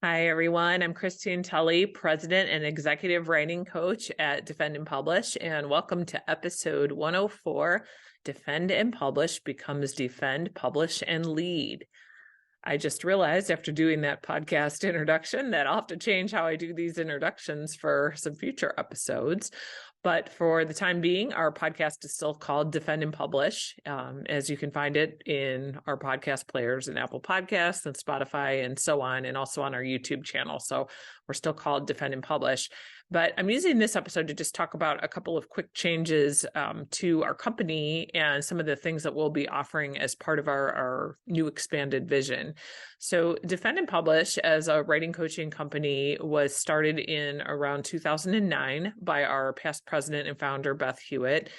Hi, everyone. I'm Christine Tulley, President and Executive Writing Coach at Defend and Publish, and welcome to episode 104, Defend and Publish becomes Defend, Publish, and Lead. I just realized after doing that podcast introduction that I'll have to change how I do these introductions for some future episodes. But for the time being, our podcast is still called Defend and Publish, as you can find it in our podcast players and Apple Podcasts and Spotify and so on, and also on our YouTube channel. So we're still called Defend and Publish. But I'm using this episode to just talk about a couple of quick changes to our company and some of the things that we'll be offering as part of our new expanded vision. So Defend and Publish as a writing coaching company was started in around 2009 by our past president and founder, Beth Hewitt.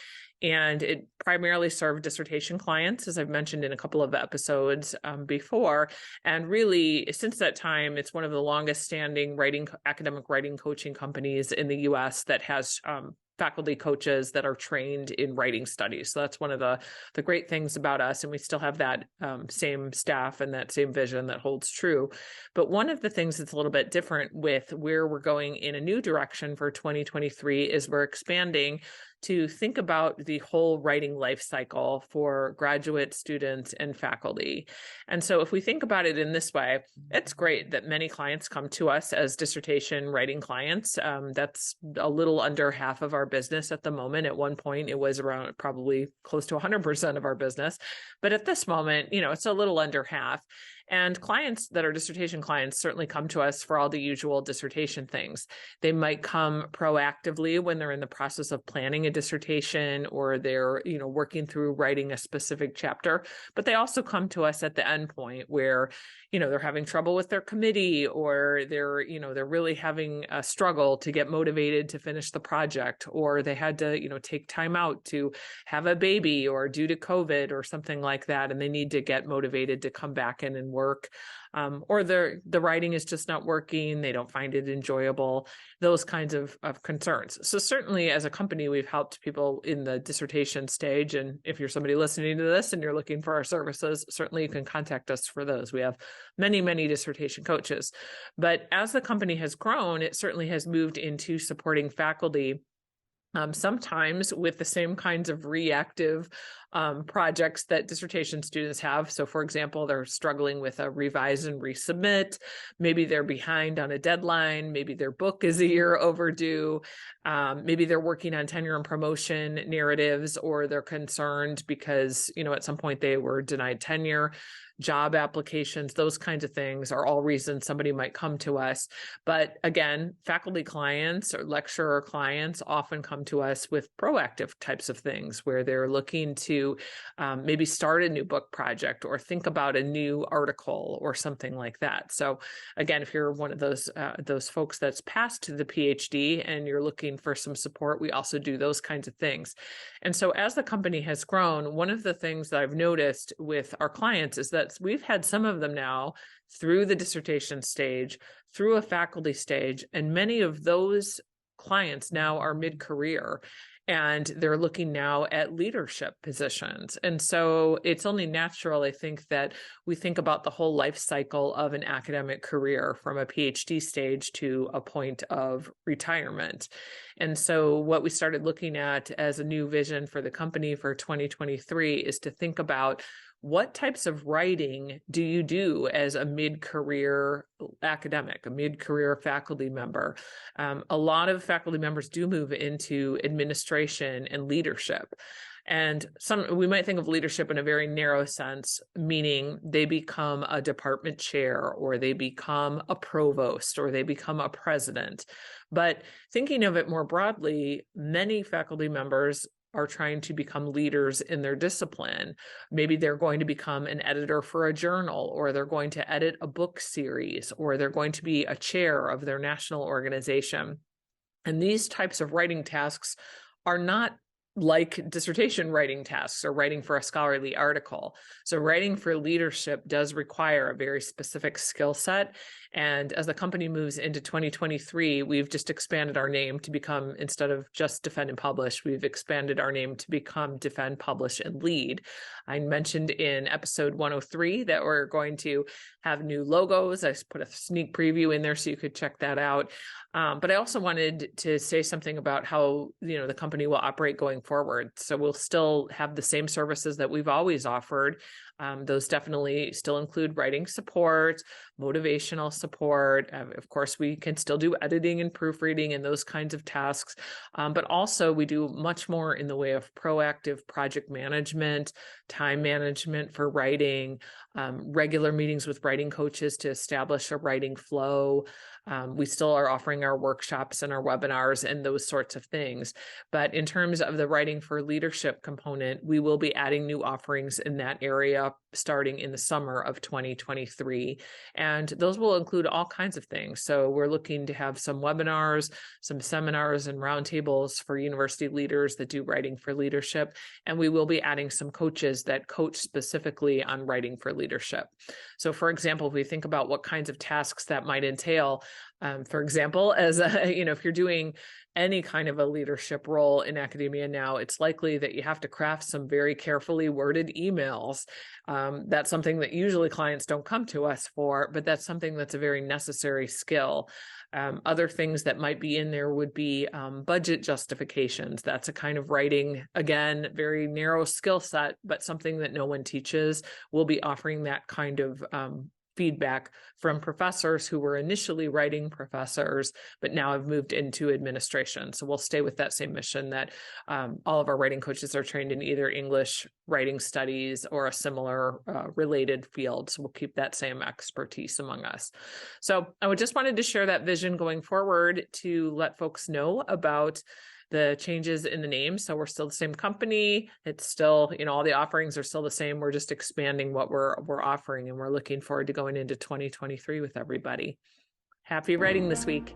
And it primarily served dissertation clients, as I've mentioned in a couple of episodes before. And really, since that time, it's one of the longest standing academic writing coaching companies in the US that has faculty coaches that are trained in writing studies. So that's one of the great things about us. And we still have that same staff and that same vision that holds true. But one of the things that's a little bit different with where we're going in a new direction for 2023 is we're expanding to think about the whole writing life cycle for graduate students and faculty. And so if we think about it in this way, it's great that many clients come to us as dissertation writing clients. That's a little under half of our business at the moment. At one point, it was around probably close to 100% of our business. But at this moment, it's a little under half. And clients that are dissertation clients certainly come to us for all the usual dissertation things. They might come proactively when they're in the process of planning a dissertation or they're, working through writing a specific chapter. But they also come to us at the end point where, they're having trouble with their committee or they're really having a struggle to get motivated to finish the project, or they had to, take time out to have a baby or due to COVID or something like that. And they need to get motivated to come back in and work, or the writing is just not working. They don't find it enjoyable, those kinds of concerns. So certainly as a company, we've helped people in the dissertation stage. And if you're somebody listening to this and you're looking for our services, certainly you can contact us for those. We have many, many dissertation coaches. But as the company has grown, it certainly has moved into supporting faculty, sometimes with the same kinds of reactive projects that dissertation students have. So for example, they're struggling with a revise and resubmit. Maybe they're behind on a deadline. Maybe their book is a year overdue. Maybe they're working on tenure and promotion narratives, or they're concerned because, at some point they were denied tenure. Job applications, those kinds of things are all reasons somebody might come to us. But again, faculty clients or lecturer clients often come to us with proactive types of things where they're looking to maybe start a new book project or think about a new article or something like that. So again, if you're one of those folks that's passed the PhD and you're looking for some support, we also do those kinds of things. And so as the company has grown, one of the things that I've noticed with our clients is that we've had some of them now through the dissertation stage, through a faculty stage, and many of those clients now are mid-career and they're looking now at leadership positions. And so it's only natural, I think, that we think about the whole life cycle of an academic career from a PhD stage to a point of retirement. And so what we started looking at as a new vision for the company for 2023 is to think about what types of writing do you do as a mid-career academic, a mid-career faculty member? A lot of faculty members do move into administration and leadership. And we might think of leadership in a very narrow sense, meaning they become a department chair or they become a provost or they become a president. But thinking of it more broadly, many faculty members are trying to become leaders in their discipline. Maybe they're going to become an editor for a journal, or they're going to edit a book series, or they're going to be a chair of their national organization. And these types of writing tasks are not like dissertation writing tasks or writing for a scholarly article. So writing for leadership does require a very specific skill set. And as the company moves into 2023, we've just expanded our name to become, instead of just Defend and Publish, we've expanded our name to become Defend, Publish, and Lead. I mentioned in episode 103 that we're going to have new logos. I put a sneak preview in there so you could check that out. But I also wanted to say something about how, the company will operate going forward. So we'll still have the same services that we've always offered. Those definitely still include writing support, motivational support. Of course, we can still do editing and proofreading and those kinds of tasks. But also we do much more in the way of proactive project management, time management for writing, regular meetings with writing coaches to establish a writing flow. We still are offering our workshops and our webinars and those sorts of things. But in terms of the writing for leadership component, we will be adding new offerings in that area starting in the summer of 2023. And those will include all kinds of things. So we're looking to have some webinars, some seminars and roundtables for university leaders that do writing for leadership. And we will be adding some coaches that coach specifically on writing for leadership. So for example, if we think about what kinds of tasks that might entail, for example, if you're doing any kind of a leadership role in academia now, it's likely that you have to craft some very carefully worded emails. That's something that usually clients don't come to us for, but that's something that's a very necessary skill. Other things that might be in there would be budget justifications. That's a kind of writing, again, very narrow skill set, but something that no one teaches. We'll be offering that kind of feedback from professors who were initially writing professors, but now have moved into administration. So we'll stay with that same mission that all of our writing coaches are trained in either English writing studies or a similar related field. So we'll keep that same expertise among us. So I just wanted to share that vision going forward to let folks know about the changes in the name. So we're still the same company. It's still, all the offerings are still the same. We're just expanding what we're offering, and we're looking forward to going into 2023 with everybody. Happy writing this week.